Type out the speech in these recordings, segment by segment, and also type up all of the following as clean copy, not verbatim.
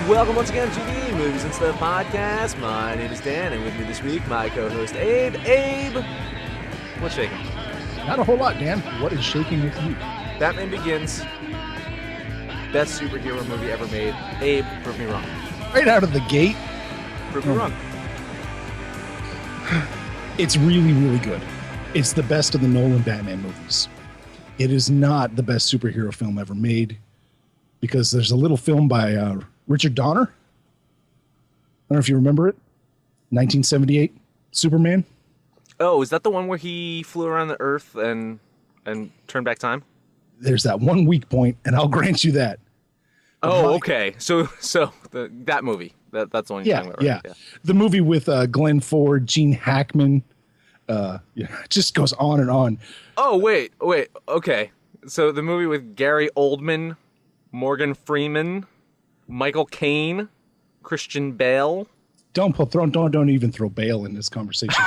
Welcome once again to the Movies and Stuff podcast. My name is Dan, and with me this week, my co-host Abe. Abe, what's shaking? Not a whole lot, Dan. What is shaking with you? Batman Begins, best superhero movie ever made. Abe, prove me wrong. Right out of the gate. Prove me wrong. It's really, really good. It's the best of the Nolan Batman movies. It is not the best superhero film ever made because there's a little film by Richard Donner. I don't know if you remember it. 1978, Superman. Oh, is that the one where he flew around the Earth and turned back time? There's that one weak point, and I'll grant you that. Oh, okay. So that movie. That's the one you're talking about, right? Yeah. The movie with Glenn Ford, Gene Hackman. It just goes on and on. Oh, wait. Okay. So the movie with Gary Oldman, Morgan Freeman, Michael Caine, Christian Bale. Don't even throw Bale in this conversation.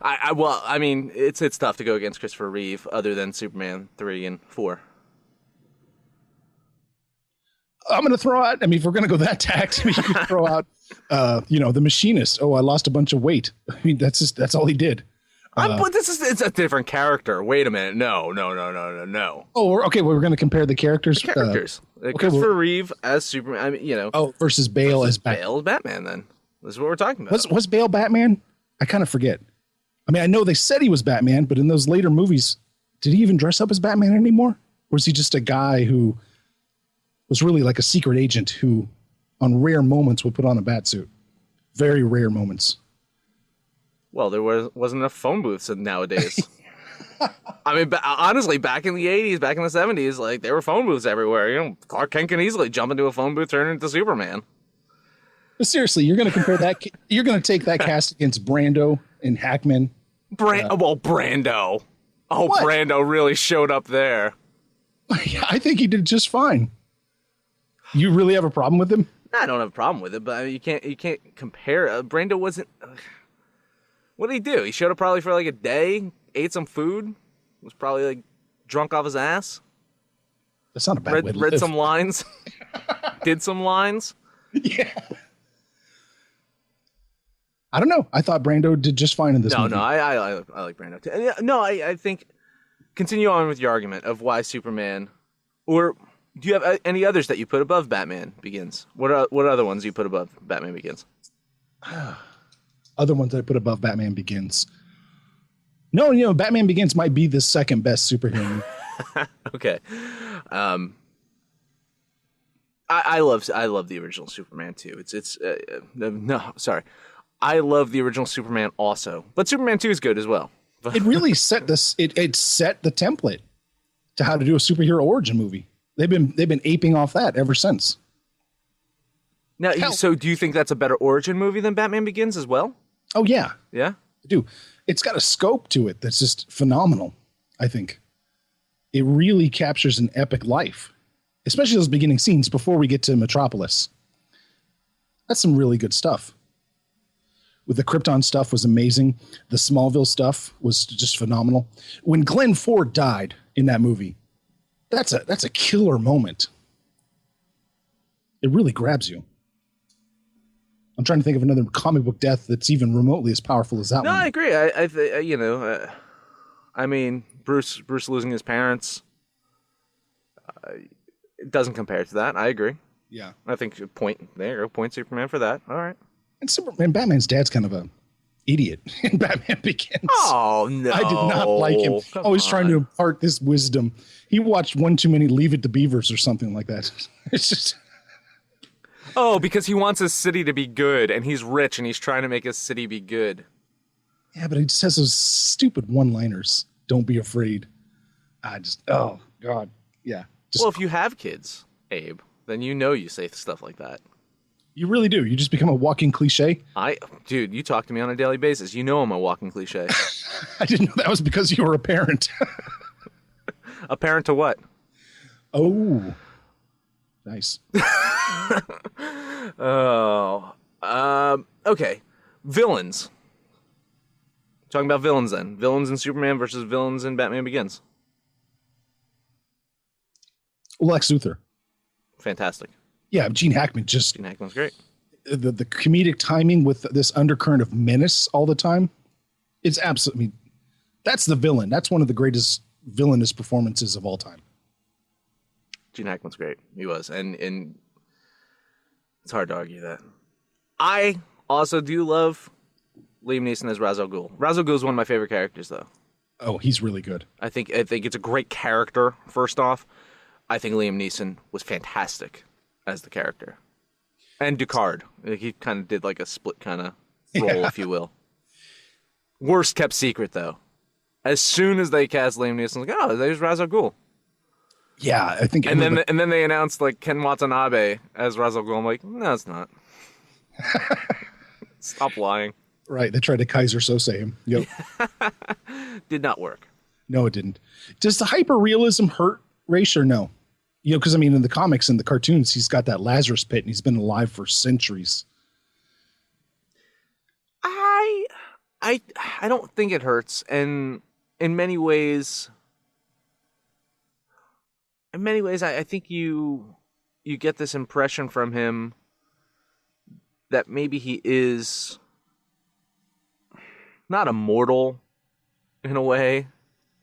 I mean, it's tough to go against Christopher Reeve other than Superman 3 and 4. I'm going to throw out, if we're going to go that tact, you could throw out, The Machinist. Oh, I lost a bunch of weight. I mean, that's all he did. But it's a different character. Wait a minute. No. Oh, okay. Well, we're going to compare the characters. Christopher Reeve as Superman. I mean, versus Bale as Batman. Bale as Batman. Then this is what we're talking about. Was Bale Batman? I kind of forget. I mean, I know they said he was Batman, but in those later movies, did he even dress up as Batman anymore? Or was he just a guy who was really like a secret agent who, on rare moments, would put on a bat suit? Very rare moments. Well, there wasn't enough phone booths nowadays. I mean, honestly, back in the 80s, back in the 70s, like, there were phone booths everywhere. Clark Kent can easily jump into a phone booth, turn into Superman. But seriously, you're going to compare that? You're going to take that cast against Brando and Hackman? Brando. Oh, what? Brando really showed up there. I think he did just fine. You really have a problem with him? I don't have a problem with it, but I mean, you can't compare. Brando wasn't... What did he do? He showed up probably for like a day, ate some food, was probably like drunk off his ass. That's not a bad way to live. Read some lines, did some lines. Yeah. I don't know. I thought Brando did just fine in this movie. No, I like Brando too. No, I think continue on with your argument of why Superman, or do you have any others that you put above Batman Begins? What other ones you put above Batman Begins? Other ones I put above Batman Begins. No, Batman Begins might be the second best superhero. Okay. I love the original Superman too. I love the original Superman also, but Superman 2 is good as well. It really set this. It set the template to how to do a superhero origin movie. They've been aping off that ever since. Now, so do you think that's a better origin movie than Batman Begins as well? Oh, yeah. Yeah? I do. It's got a scope to it that's just phenomenal, I think. It really captures an epic life, especially those beginning scenes before we get to Metropolis. That's some really good stuff. With the Krypton stuff was amazing. The Smallville stuff was just phenomenal. When Glenn Ford died in that movie, that's a killer moment. It really grabs you. I'm trying to think of another comic book death that's even remotely as powerful as that one. No, I agree. I mean, Bruce losing his parents, it doesn't compare to that. I agree. Yeah. I think point Superman for that. All right. And Batman's dad's kind of a idiot in Batman Begins. Oh, no. I did not like him. Always trying to impart this wisdom. He watched one too many Leave It to Beavers or something like that. It's just... Oh, because he wants his city to be good, and he's rich, and he's trying to make his city be good. Yeah, but he just has those stupid one-liners. Don't be afraid. Oh, God. Yeah. Well, if you have kids, Abe, then you know you say stuff like that. You really do. You just become a walking cliche. Dude, you talk to me on a daily basis. You know I'm a walking cliche. I didn't know that was because you were a parent. A parent to what? Oh, nice. Okay. Villains. Talking about villains then. Villains in Superman versus villains in Batman Begins. Lex Luthor. Fantastic. Yeah, Gene Hackman's great. The comedic timing with this undercurrent of menace all the time. It's absolutely, I mean, that's the villain. That's one of the greatest villainous performances of all time. Gene Hackman's great. He was. And it's hard to argue that. I also do love Liam Neeson as Ra's al Ghul. Ra's al Ghul is one of my favorite characters, though. Oh, he's really good. I think it's a great character, first off. I think Liam Neeson was fantastic as the character. And Ducard. He kind of did like a split kind of role, if you will. Worst kept secret, though. As soon as they cast Liam Neeson, like, oh, there's Ra's al Ghul. Yeah, I think. And then they announced like Ken Watanabe as Ra's al Ghul. I'm like, no, it's not. Stop lying. Right, they tried to Kaiser Sose him. Yep. Did not work. No, it didn't. Does the hyper realism hurt Ra's or no? You know, because I mean, in the comics and the cartoons, he's got that Lazarus pit, and he's been alive for centuries. I don't think it hurts, and in many ways, I think you get this impression from him that maybe he is not immortal in a way,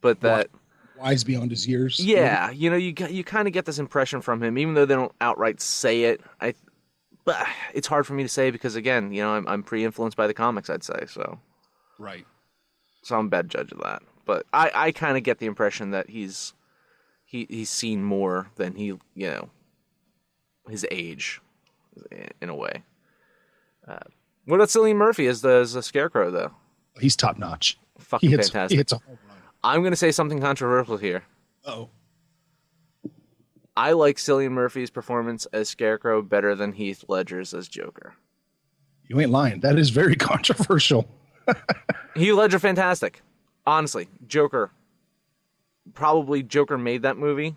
but that wise beyond his years. Yeah, you know, you kind of get this impression from him, even though they don't outright say it. But it's hard for me to say because, again, you know, I'm pre-influenced by the comics, I'd say. So, right. So I'm a bad judge of that. But I kind of get the impression that he's seen more than he, you know, his age, in a way. What about Cillian Murphy as the Scarecrow, though? He's top notch. Fucking fantastic. He hits a home run. I'm going to say something controversial here. Oh. I like Cillian Murphy's performance as Scarecrow better than Heath Ledger's as Joker. You ain't lying. That is very controversial. Heath Ledger, fantastic. Honestly, Joker. Probably Joker made that movie.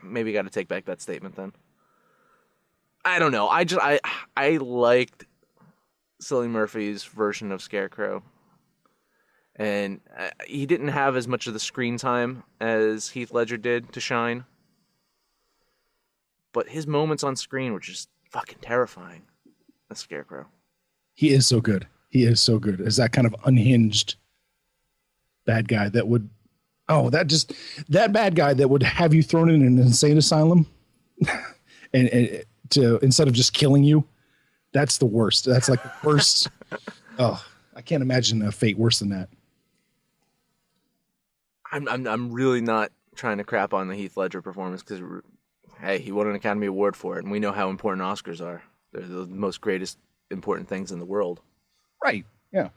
Maybe got to take back that statement then. I don't know. I liked Cillian Murphy's version of Scarecrow. And he didn't have as much of the screen time as Heath Ledger did to shine. But his moments on screen were just fucking terrifying as Scarecrow. He is so good. He is so good as that kind of unhinged bad guy that would... Oh, that bad guy that would have you thrown in an insane asylum and to instead of just killing you. That's the worst. That's like the worst. Oh, I can't imagine a fate worse than that. I'm really not trying to crap on the Heath Ledger performance because, hey, he won an Academy Award for it, and we know how important Oscars are. They're the most greatest important things in the world. Right. Yeah.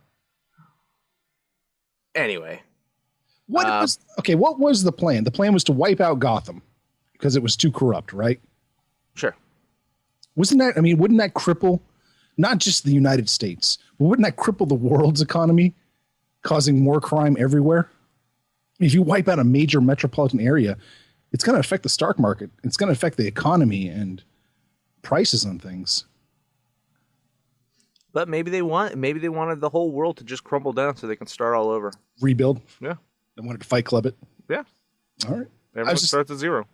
Anyway. What was the plan? The plan was to wipe out Gotham because it was too corrupt, right? Sure. Wouldn't that cripple not just the United States, but wouldn't that cripple the world's economy, causing more crime everywhere? If you wipe out a major metropolitan area, it's going to affect the stock market. It's going to affect the economy and prices on things. But maybe they wanted the whole world to just crumble down so they can start all over. Rebuild. Yeah. They wanted to Fight Club it. Yeah. All right. Everyone starts at zero.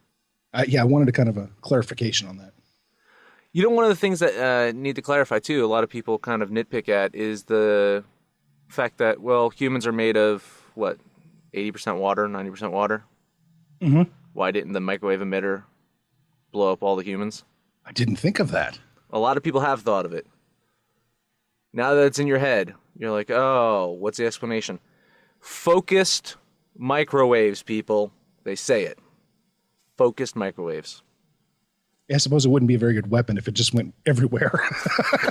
I wanted a kind of a clarification on that. You know, one of the things that need to clarify, too, a lot of people kind of nitpick at is the fact that, well, humans are made of, 80% water, 90% water? Mm-hmm. Why didn't the microwave emitter blow up all the humans? I didn't think of that. A lot of people have thought of it. Now that it's in your head, you're like, oh, what's the explanation? Focused microwaves, people. They say it. Focused microwaves. I suppose it wouldn't be a very good weapon if it just went everywhere.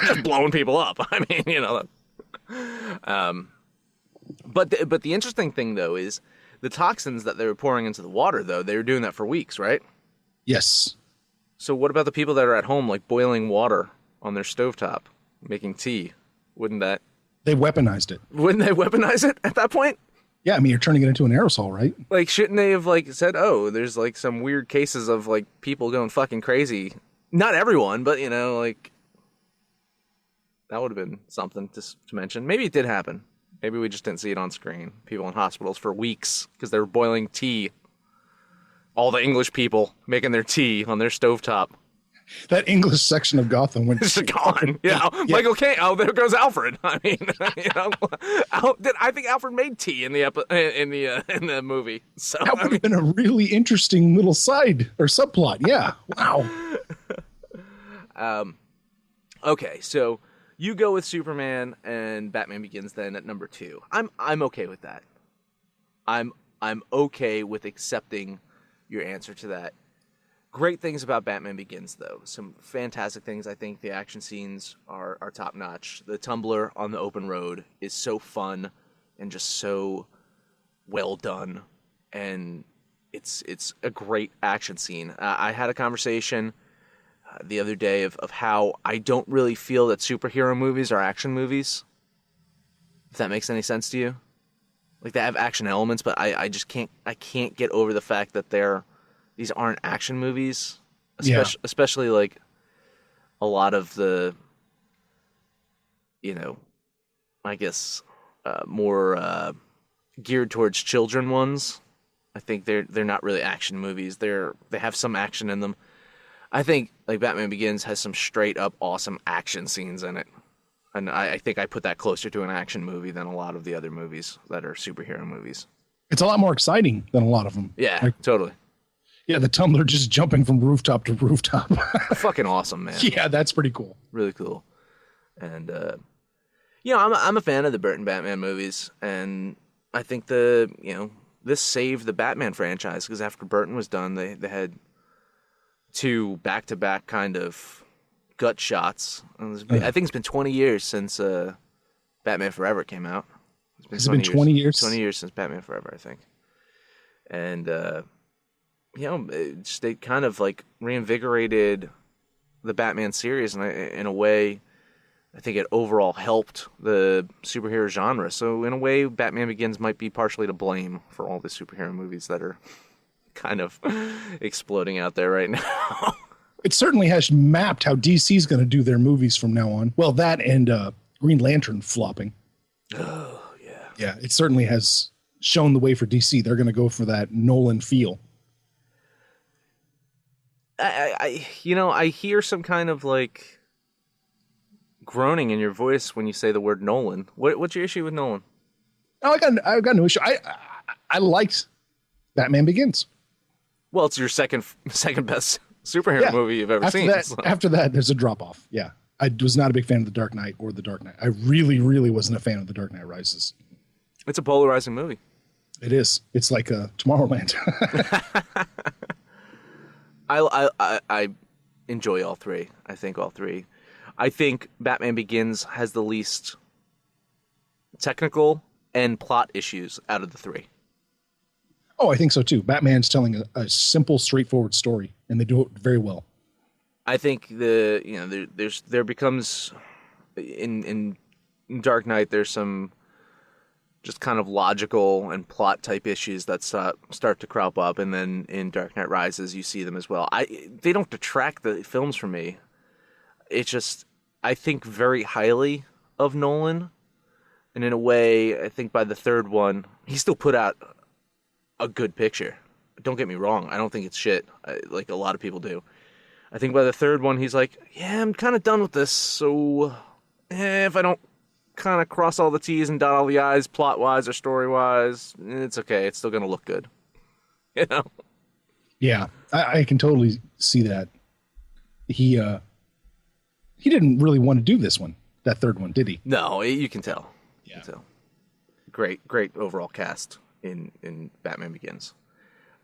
Just blowing people up. I mean, you know. But the interesting thing, though, is the toxins that they were pouring into the water, though, they were doing that for weeks, right? Yes. So what about the people that are at home, like boiling water on their stovetop, making tea? Wouldn't They weaponized it. Wouldn't they weaponize it at that point? Yeah, I mean, you're turning it into an aerosol, right? Like, shouldn't they have, like, said, oh, there's, like, some weird cases of, like, people going fucking crazy? Not everyone, but, you know, like, that would have been something to mention. Maybe it did happen. Maybe we just didn't see it on screen. People in hospitals for weeks because they were boiling tea. All the English people making their tea on their stovetop. That English section of Gotham went gone. Yeah. Michael Caine. Oh, there goes Alfred. I mean, you know, I think Alfred made tea in the movie. So that would have been a really interesting little side or subplot. Yeah. Wow. Okay, so you go with Superman and Batman Begins then at number 2. I'm okay with that. I'm okay with accepting your answer to that. Great things about Batman Begins, though. Some fantastic things. I think the action scenes are top-notch. The Tumbler on the open road is so fun and just so well done. And it's a great action scene. I had a conversation the other day of how I don't really feel that superhero movies are action movies. If that makes any sense to you. Like, they have action elements, but I just can't get over the fact that these aren't action movies, especially like a lot of the, you know, I guess more geared towards children ones. I think they're not really action movies. They have some action in them. I think like Batman Begins has some straight up awesome action scenes in it, and I think I put that closer to an action movie than a lot of the other movies that are superhero movies. It's a lot more exciting than a lot of them. Yeah, like, totally. Yeah, the Tumbler just jumping from rooftop to rooftop. Fucking awesome, man. Yeah, that's pretty cool. Really cool. And, you know, I'm a fan of the Burton Batman movies. And I think this saved the Batman franchise. Because after Burton was done, they had 2 back-to-back kind of gut shots. I think it's been 20 years since Batman Forever came out. Has it been 20 years? 20 years since Batman Forever, I think. And, you know, they kind of like reinvigorated the Batman series, and in a way, I think it overall helped the superhero genre. So in a way, Batman Begins might be partially to blame for all the superhero movies that are kind of exploding out there right now. It certainly has mapped how DC's going to do their movies from now on. Well, that and Green Lantern flopping. Oh, yeah. Yeah, it certainly has shown the way for DC. They're going to go for that Nolan feel. I hear some kind of like groaning in your voice when you say the word Nolan. What's your issue with Nolan? Oh, I got no issue. I liked Batman Begins. Well, it's your second best superhero movie you've ever seen. After that, there's a drop off. Yeah, I was not a big fan of The Dark Knight or The Dark Knight. I really, really wasn't a fan of The Dark Knight Rises. It's a polarizing movie. It is. It's like Tomorrowland. I enjoy all 3. I think all 3. I think Batman Begins has the least technical and plot issues out of the 3. Oh, I think so too. Batman's telling a simple, straightforward story, and they do it very well. I think there becomes in Dark Knight there's some just kind of logical and plot type issues that start to crop up, and then in Dark Knight Rises you see them as well. They don't detract the films from me. It's just I think very highly of Nolan, and in a way I think by the 3rd one he still put out a good picture. Don't get me wrong, I don't think it's shit like a lot of people do. I think by the 3rd one he's like, yeah, I'm kind of done with this, so if I don't kind of cross all the T's and dot all the I's plot-wise or story-wise, it's okay. It's still going to look good. You know? Yeah, I can totally see that. He didn't really want to do this one, that 3rd one, did he? No, you can tell. Yeah. You can tell. Great overall cast in Batman Begins.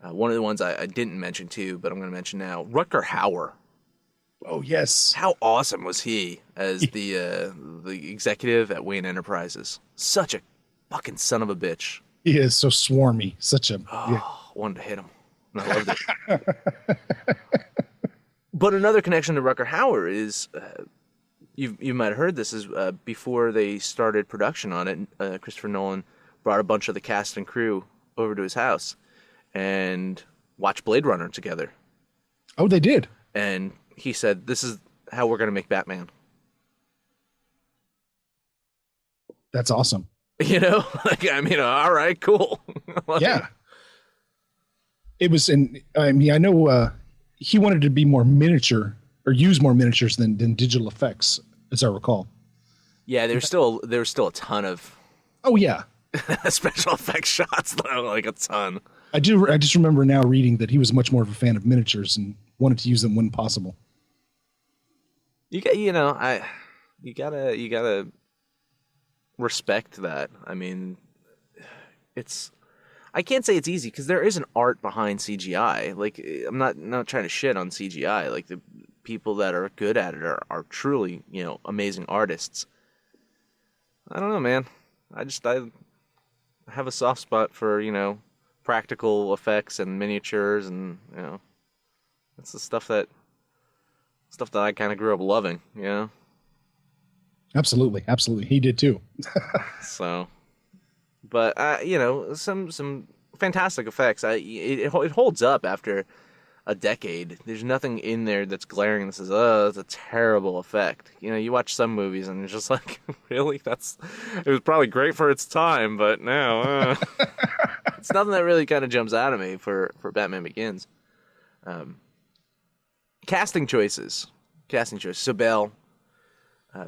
One of the ones I didn't mention too, but I'm going to mention now, Rutger Hauer. Oh, yes. How awesome was he as the executive at Wayne Enterprises? Such a fucking son of a bitch. He is so swarmy. Such a... wanted to hit him. And I loved it. But another connection to Rutger Hauer is, you might have heard this, is before they started production on it, Christopher Nolan brought a bunch of the cast and crew over to his house and watched Blade Runner together. Oh, they did? And he said, this is how we're going to make Batman. That's awesome. You know? Like, I mean, all right, cool. Like, yeah. It was, I know he wanted to be more miniature or use more miniatures than digital effects, as I recall. Yeah, there's still a ton of Oh yeah, special effects shots though, like a ton. I just remember now reading that he was much more of a fan of miniatures and wanted to use them when possible. You gotta respect that. I mean, I can't say it's easy because there is an art behind CGI. Like, I'm not trying to shit on CGI. Like, the people that are good at it are truly, amazing artists. I don't know, man. I have a soft spot for, practical effects and miniatures, and, that's the stuff that I kind of grew up loving, Absolutely. He did too. So, but some fantastic effects. It holds up after a decade. There's nothing in there that's glaring that says, "Oh, that's a terrible effect." You watch some movies and you're just like, "Really? It was probably great for its time, but now it's nothing that really kind of jumps out at me for Batman Begins." Casting choices. So Bale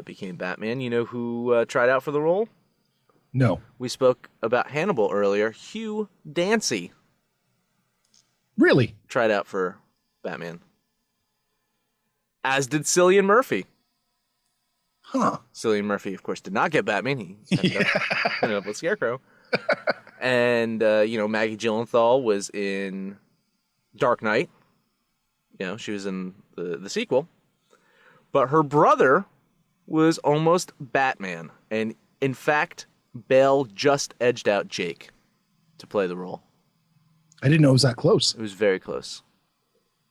became Batman. You know who tried out for the role? No. We spoke about Hannibal earlier. Hugh Dancy really tried out for Batman. As did Cillian Murphy. Huh. Cillian Murphy, of course, did not get Batman. He ended up with Scarecrow. And, Maggie Gyllenhaal was in Dark Knight. She was in the sequel. But her brother was almost Batman. And, in fact, Bale just edged out Jake to play the role. I didn't know it was that close. It was very close.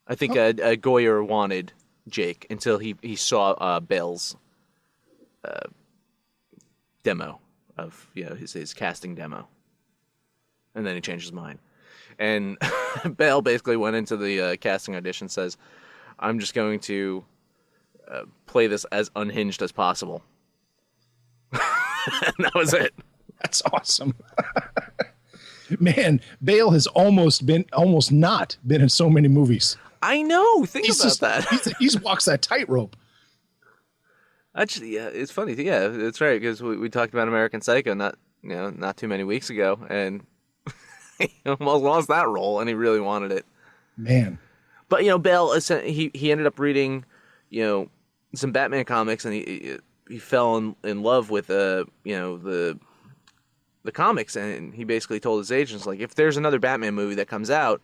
I think Goyer wanted Jake until he saw Bale's demo of his casting demo, and then he changed his mind. And Bale basically went into the casting audition, says, "I'm just going to play this as unhinged as possible." And that was it. That's awesome. Man, Bale has almost not been in so many movies. I know. Think about that. He's walks that tightrope. Actually, yeah, it's funny. Yeah, it's right, because we talked about American Psycho not too many weeks ago, and he almost lost that role, and he really wanted it. Man. But Bale, he ended up reading some Batman comics, and he fell in love with the comics, and he basically told his agents, like, if there's another Batman movie that comes out,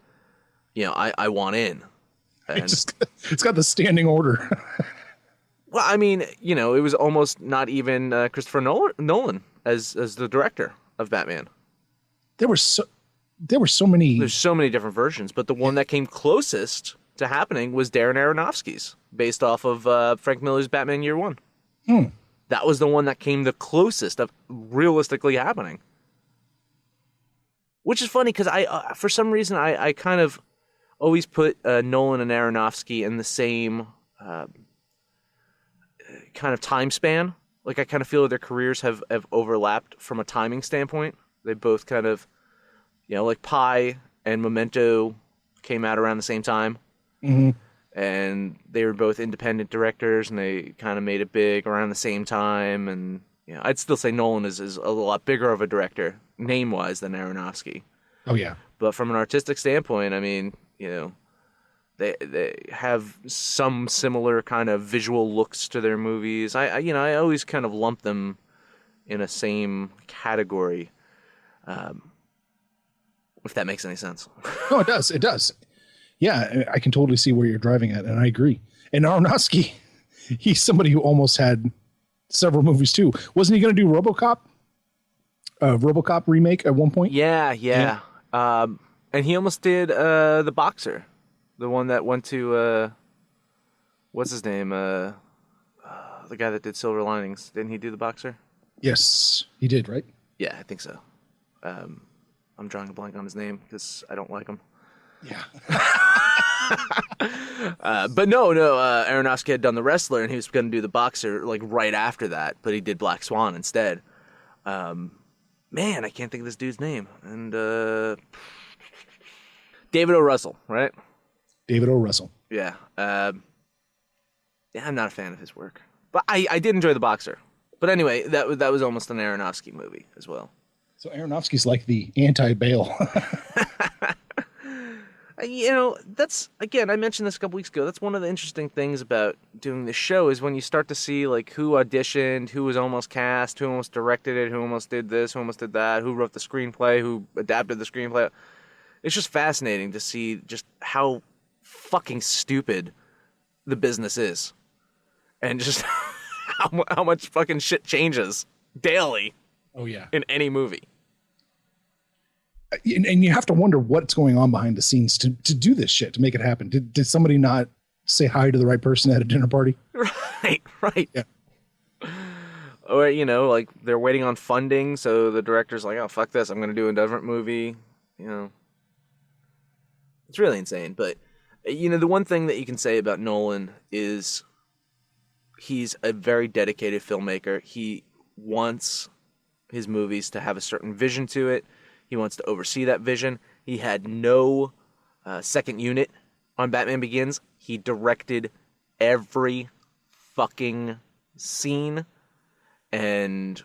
I want in. And it's got the standing order. Well, I mean, it was almost not even Christopher Nolan as the director of Batman. There were so many. There's so many different versions, but the one that came closest to happening was Darren Aronofsky's, based off of Frank Miller's Batman Year One. That was the one that came the closest of realistically happening. Which is funny because for some reason, I kind of always put Nolan and Aronofsky in the same kind of time span. Like, I kind of feel their careers have overlapped from a timing standpoint. They both kind of, like Pi and Memento came out around the same time. Mm-hmm. And they were both independent directors, and they kind of made it big around the same time. And I'd still say Nolan is a lot bigger of a director, name-wise, than Aronofsky. Oh, yeah. But from an artistic standpoint, I mean, they have some similar kind of visual looks to their movies. I always kind of lump them in a same category, if that makes any sense. No, it does. It does. Yeah, I can totally see where you're driving at, and I agree. And Aronofsky, he's somebody who almost had several movies too. Wasn't he going to do RoboCop? RoboCop remake at one point? Yeah. And he almost did The Boxer, the one that went to what's his name? The guy that did Silver Linings. Didn't he do The Boxer? Yes, he did, right? Yeah, I think so. I'm drawing a blank on his name because I don't like him. Yeah. But no, Aronofsky had done The Wrestler, and he was going to do The Boxer like right after that, but he did Black Swan instead. Man, I can't think of this dude's name. And David O. Russell, right? David O. Russell. Yeah. I'm not a fan of his work, but I did enjoy The Boxer. But anyway, that was almost an Aronofsky movie as well. So Aronofsky's like the anti-Bale. That's, again, I mentioned this a couple weeks ago. That's one of the interesting things about doing this show is when you start to see like who auditioned, who was almost cast, who almost directed it, who almost did this, who almost did that, who wrote the screenplay, who adapted the screenplay. It's just fascinating to see just how fucking stupid the business is. And just how much fucking shit changes daily. Oh, yeah. In any movie. And you have to wonder what's going on behind the scenes to do this shit, to make it happen. Did somebody not say hi to the right person at a dinner party? Right. Yeah. Or, like they're waiting on funding, so the director's like, oh, fuck this, I'm going to do a different movie. It's really insane. But, the one thing that you can say about Nolan is he's a very dedicated filmmaker. He wants his movies to have a certain vision to it. He wants to oversee that vision. He had no second unit on Batman Begins. He directed every fucking scene. And,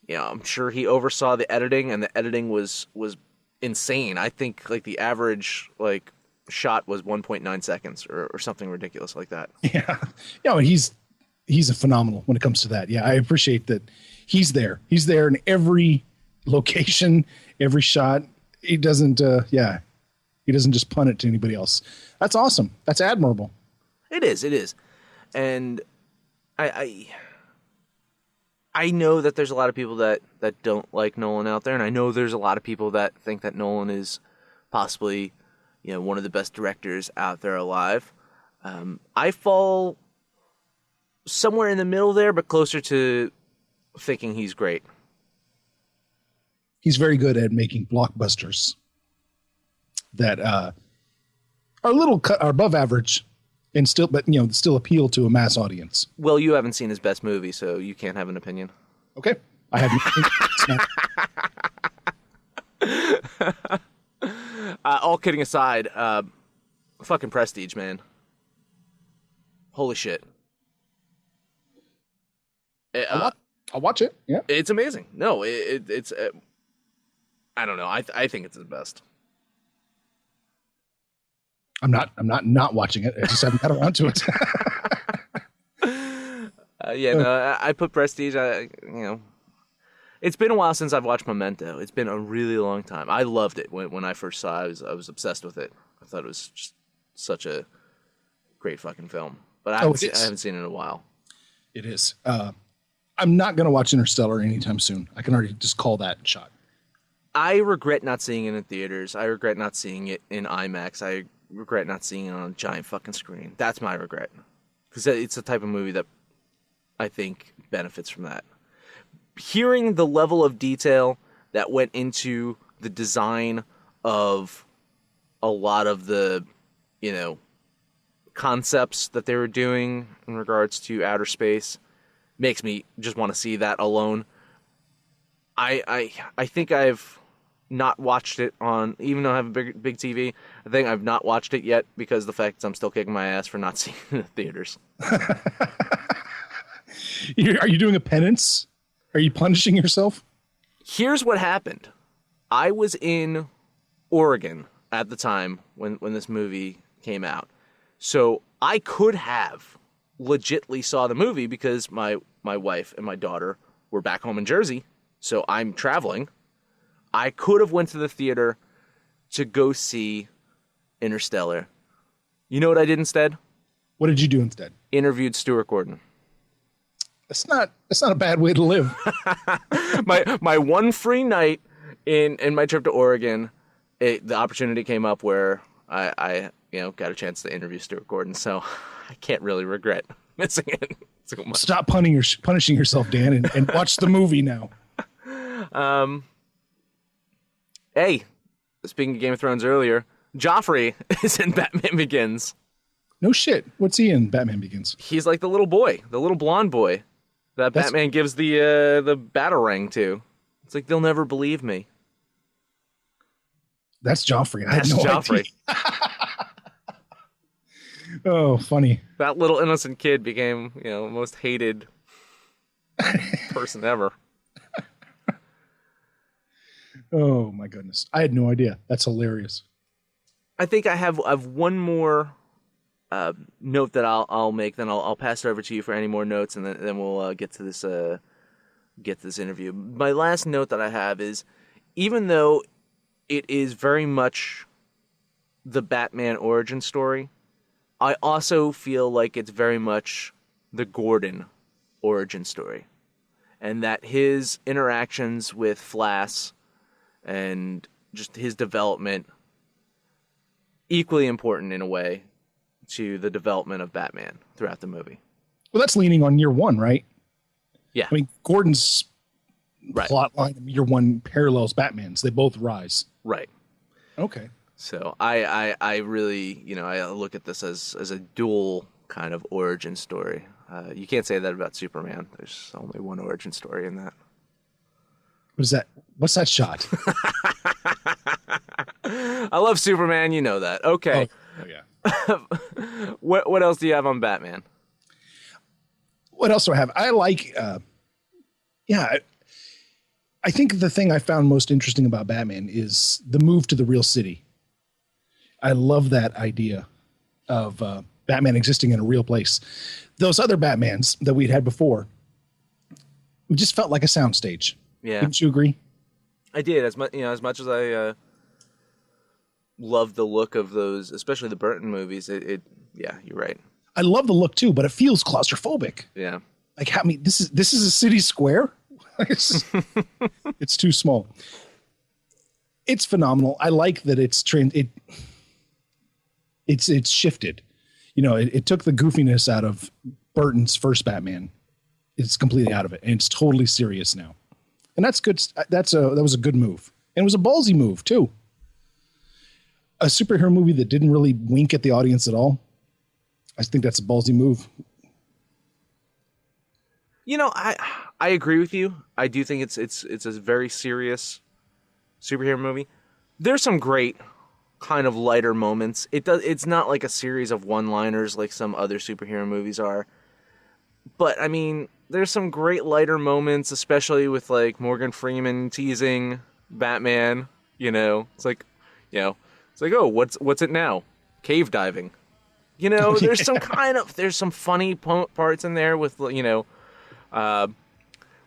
I'm sure he oversaw the editing, and the editing was insane. I think, like, the average, like, shot was 1.9 seconds or something ridiculous like that. Yeah. He's a phenomenal when it comes to that. Yeah, I appreciate that he's there. He's there in every location, every shot. He doesn't he doesn't just punt it to anybody else. That's awesome. That's admirable. It is. And I know that there's a lot of people that don't like Nolan out there, and I know there's a lot of people that think that Nolan is possibly, one of the best directors out there alive. I fall somewhere in the middle there, but closer to thinking he's great. He's very good at making blockbusters that are a little are above average and still appeal to a mass audience. Well, you haven't seen his best movie, so you can't have an opinion. Okay. I haven't. All kidding aside, fucking Prestige, man. Holy shit. I'll watch it. Yeah. It's amazing. No, it's I don't know. I think it's the best. I'm not watching it. I just haven't got around to it. I put Prestige. It's been a while since I've watched Memento. It's been a really long time. I loved it when I first saw it. I was obsessed with it. I thought it was just such a great fucking film. But I haven't seen it in a while. It is. I'm not going to watch Interstellar anytime soon. I can already just call that shot. I regret not seeing it in theaters. I regret not seeing it in IMAX. I regret not seeing it on a giant fucking screen. That's my regret. Because it's the type of movie that I think benefits from that. Hearing the level of detail that went into the design of a lot of the, concepts that they were doing in regards to outer space makes me just want to see that alone. I think I've not watched it on, even though I have a big TV, I think I've not watched it yet because of the fact that I'm still kicking my ass for not seeing it in the theaters. Are you doing a penance? Are you punishing yourself? Here's what happened. I was in Oregon at the time when this movie came out. So I could have legitly saw the movie because my wife and my daughter were back home in Jersey. So I'm traveling. I could have went to the theater to go see Interstellar. You know what I did instead? What did you do instead? Interviewed Stuart Gordon. That's not a bad way to live. my one free night in my trip to Oregon, the opportunity came up where I got a chance to interview Stuart Gordon. So I can't really regret missing it so much. Stop punishing yourself, Dan, and watch the movie now. Hey, speaking of Game of Thrones earlier, Joffrey is in Batman Begins. No shit. What's he in Batman Begins? He's like the little boy, the little blonde boy that Batman gives the batarang to. It's like, they'll never believe me. That's Joffrey. That's Joffrey. Oh, funny. That little innocent kid became, the most hated person ever. Oh my goodness. I had no idea. That's hilarious. I think I have one more note that I'll make. Then I'll pass it over to you for any more notes, and then we'll get to this interview. My last note that I have is, even though it is very much the Batman origin story, I also feel like it's very much the Gordon origin story, and that his interactions with Flass and just his development equally important in a way to the development of Batman throughout the movie. Well, that's leaning on year one, right? Yeah. I mean, Gordon's plot line in year one parallels Batman's. They both rise. Right. Okay. So I really, I look at this as a dual kind of origin story. You can't say that about Superman. There's only one origin story in that. What is that? What's that shot? I love Superman. You know that. Okay. Oh yeah. What else do you have on Batman? What else do I have? I like, I think the thing I found most interesting about Batman is the move to the real city. I love that idea of Batman existing in a real place. Those other Batmans that we'd had before, it just felt like a soundstage. Yeah. Didn't you agree? I did. As much as I love the look of those, especially the Burton movies. Yeah, you're right. I love the look too, but it feels claustrophobic. Yeah. Like, this is a city square. It's too small. It's phenomenal. I like that it's shifted. It took the goofiness out of Burton's first Batman. It's completely out of it, and it's totally serious now. And that's good. That was a good move, and it was a ballsy move too. A superhero movie that didn't really wink at the audience at all. I think that's a ballsy move. I agree with you. I do think it's a very serious superhero movie. There's some great kind of lighter moments. It's not like a series of one-liners like some other superhero movies are. But I mean, there's some great lighter moments, especially with like Morgan Freeman teasing Batman. It's like, oh, what's it now? Cave diving. There's there's some funny parts in there with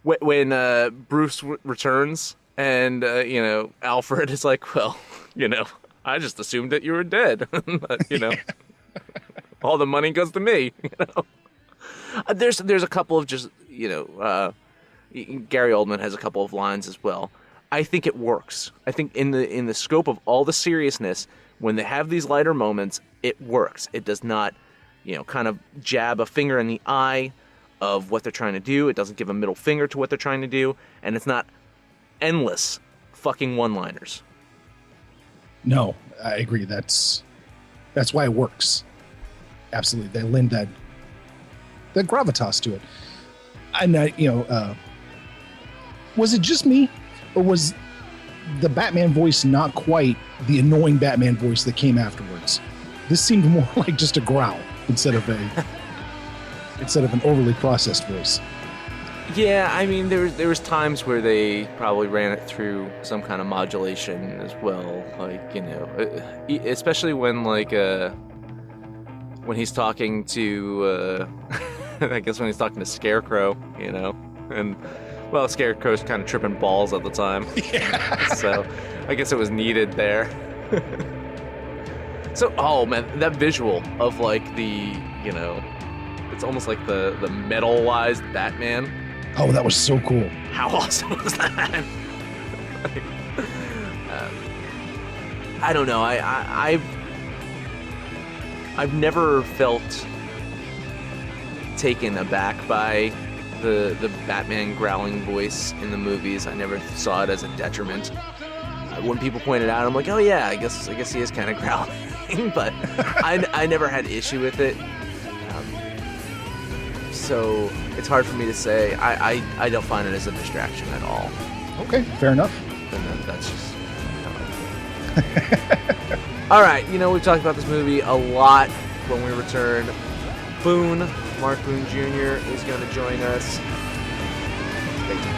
when Bruce returns and Alfred is like, well, I just assumed that you were dead. All the money goes to me. There's a couple of just Gary Oldman has a couple of lines as well. I think it works. I think in the scope of all the seriousness, when they have these lighter moments, it works. It does not, kind of jab a finger in the eye of what they're trying to do. It doesn't give a middle finger to what they're trying to do, and it's not endless fucking one-liners. No, I agree. That's why it works. Absolutely, they lend that gravitas to it. And was it just me, or was the Batman voice not quite the annoying Batman voice that came afterwards? This seemed more like just a growl instead of an overly processed voice. Yeah, I mean, there was times where they probably ran it through some kind of modulation as well, like especially when when he's talking to I guess when he's talking to Scarecrow, and Scarecrow's kind of tripping balls at the time. Yeah. So I guess it was needed there. So, oh man, that visual of like it's almost like the metalized Batman. Oh, that was so cool. How awesome was that? I don't know. I've never felt taken aback by the Batman growling voice in the movies. I never saw it as a detriment. When people pointed out, I'm like, oh yeah, I guess he is kind of growling, but I never had issue with it. So it's hard for me to say. I don't find it as a distraction at all. Okay, fair enough. And then that's just how I feel. All right, we've talked about this movie a lot. When we return, Mark Boone Jr. is going to join us. Thank you.